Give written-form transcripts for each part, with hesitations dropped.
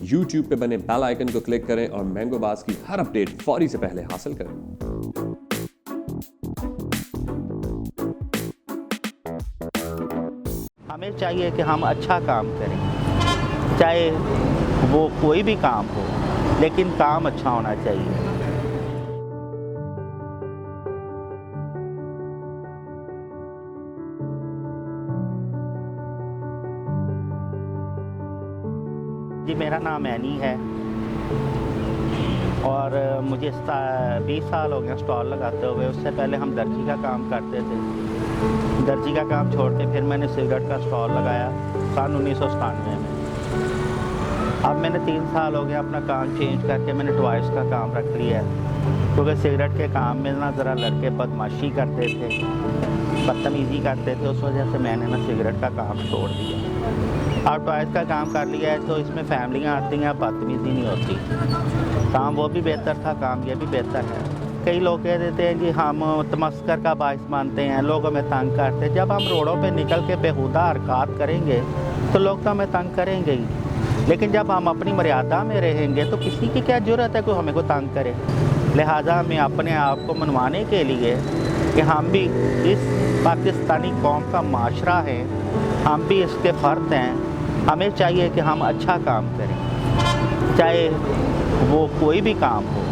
YouTube पे बने bell icon को क्लिक करें और मैंगो बास की हर अपडेट फौरी से पहले हासिल करें। हमें चाहिए कि हम अच्छा काम करें, चाहे वो कोई भी काम हो, लेकिन काम अच्छा होना चाहिए। जी, मेरा नाम ऐनी है और मुझे 20 साल हो गए स्टॉल लगाते हुए। उससे पहले हम दर्जी का काम करते थे। दर्जी का काम छोड़ के फिर मैंने सिगरेट का स्टॉल लगाया सन 1997 में। अब मैंने 3 साल हो गए अपना काम चेंज करके मैंने टॉयज़ का काम रख लिया है, क्योंकि सिगरेट के काम में ना ज़रा लड़के बदमाशी करते थे, बदतमीज़ी करते थे। उस वजह से मैंने ना सिगरेट का काम छोड़ दिया। अब टॉयज़ का काम कर लिया है तो इसमें फैमिलियाँ आती हैं, बदतमीज़ी नहीं होती। काम वो भी बेहतर था, काम ये भी बेहतर है। कई लोग कह देते हैं कि हम तमस्कर का बाइस मानते हैं, लोग हमें तंग करते हैं। जब हम रोडों पे निकल के बेहुदा हरकत करेंगे तो लोग तो हमें तंग करेंगे ही, लेकिन जब हम अपनी मर्यादा में रहेंगे तो किसी की क्या ज़रूरत है कि हमें को तंग करे। लिहाजा हमें अपने आप को मनवाने के लिए कि हम भी इस पाकिस्तानी कौम का माशरा है, हम भी इसके फ़र्द हैं, हमें चाहिए कि हम अच्छा काम करें, चाहे वो कोई भी काम हो,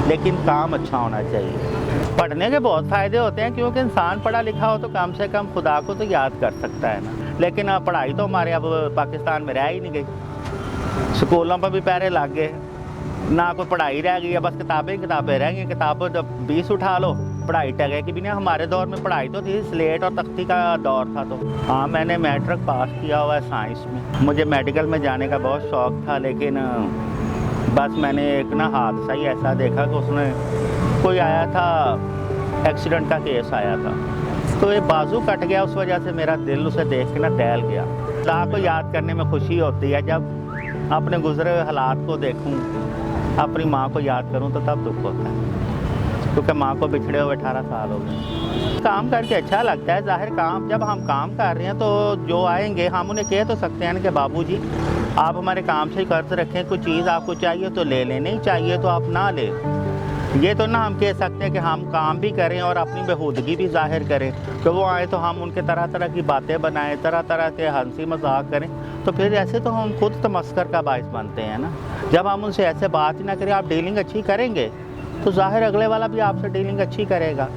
लेकिन काम अच्छा होना चाहिए। पढ़ने के बहुत फ़ायदे होते हैं, क्योंकि इंसान पढ़ा लिखा हो तो कम से कम खुदा को तो याद कर सकता है ना। लेकिन पढ़ाई तो हमारे अब पाकिस्तान में रह ही नहीं गई। स्कूलों पर भी पैरे लग गए, ना कोई पढ़ाई रह गई है, बस किताबें रह गई। किताबें जब 20 उठा लो, पढ़ाई टगे की भी नहीं। हमारे दौर में पढ़ाई तो थी, स्लेट और तख्ती का दौर था। तो हाँ, मैंने मैट्रिक पास किया हुआ है साइंस में। मुझे मेडिकल में जाने का बहुत शौक़ था, लेकिन बस मैंने एक ना हादसा ही ऐसा देखा कि उसमें कोई आया था, एक्सीडेंट का केस आया था, तो ये बाजू कट गया। उस वजह से मेरा दिल उसे देख के ना दहल गया। खुदा को याद करने में खुशी होती है, जब अपने गुजरे हुए हालात को देखूं, अपनी माँ को याद करूं तो तब दुख होता है, क्योंकि माँ को बिछड़े हुए 18 साल हो गए। काम करके अच्छा लगता है। ज़ाहिर काम जब हम काम कर रहे हैं तो जो आएंगे हम उन्हें कह तो सकते हैं कि बाबूजी आप हमारे काम से कर्ज रखें, कुछ चीज़ आपको चाहिए तो ले लें, नहीं चाहिए तो आप ना लें। ये तो ना हम कह सकते हैं कि हम काम भी करें और अपनी बेहूदगी भी ज़ाहिर करें कि वो आए तो हम उनके तरह तरह की बातें बनाएं, तरह तरह के हंसी मजाक करें। तो फिर ऐसे तो हम खुद तमस्कर का बाइस बनते हैं ना। जब हम उनसे ऐसे बात ही ना करें, आप डीलिंग अच्छी करेंगे तो ज़ाहिर अगले वाला भी आपसे डीलिंग अच्छी करेगा।